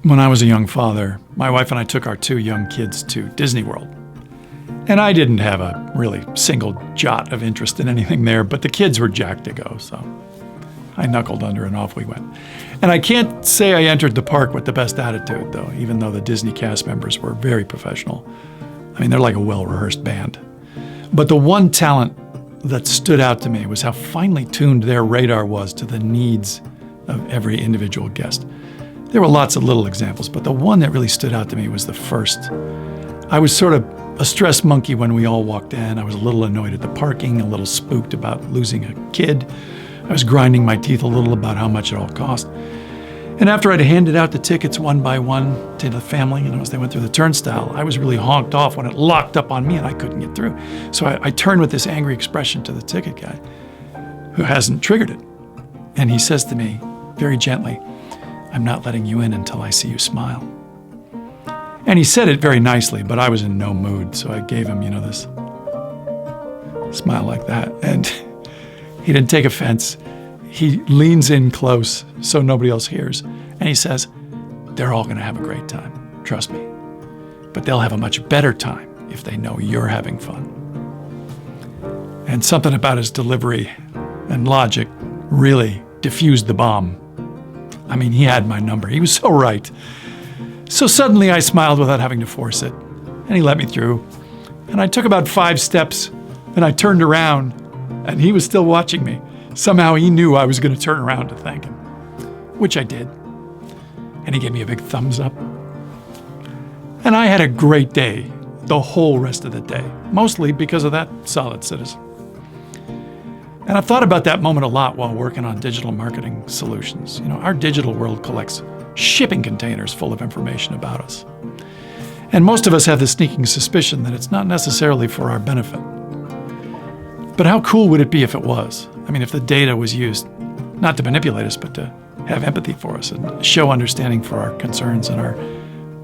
When I was a young father, my wife and I took our 2 young kids to Disney World. And I didn't have a really single jot of interest in anything there, but the kids were jacked to go, so I knuckled under and off we went. And I can't say I entered the park with the best attitude, though, even though the Disney cast members were very professional. I mean, they're like a well-rehearsed band. But the one talent that stood out to me was how finely tuned their radar was to the needs of every individual guest. There were lots of little examples, but the one that really stood out to me was the first. I was sort of a stressed monkey when we all walked in. I was a little annoyed at the parking, a little spooked about losing a kid. I was grinding my teeth a little about how much it all cost. And after I'd handed out the tickets one by one to the family, as they went through the turnstile, I was really honked off when it locked up on me and I couldn't get through. So I turned with this angry expression to the ticket guy, who hasn't triggered it. And he says to me, very gently, "I'm not letting you in until I see you smile." And he said it very nicely, but I was in no mood, so I gave him, this smile like that. And he didn't take offense. He leans in close so nobody else hears, and he says, "They're all going to have a great time, trust me. But they'll have a much better time if they know you're having fun." And something about his delivery and logic really diffused the bomb. I mean, he had my number. He was so right. So suddenly I smiled without having to force it, and he let me through. And I took about 5 steps, and I turned around, and he was still watching me. Somehow he knew I was going to turn around to thank him, which I did. And he gave me a big thumbs up. And I had a great day the whole rest of the day, mostly because of that solid citizen. And I've thought about that moment a lot while working on digital marketing solutions. Our digital world collects shipping containers full of information about us. And most of us have the sneaking suspicion that it's not necessarily for our benefit. But how cool would it be if it was? I mean, if the data was used not to manipulate us, but to have empathy for us and show understanding for our concerns and our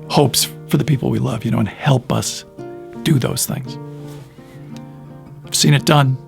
hopes for the people we love, and help us do those things. I've seen it done.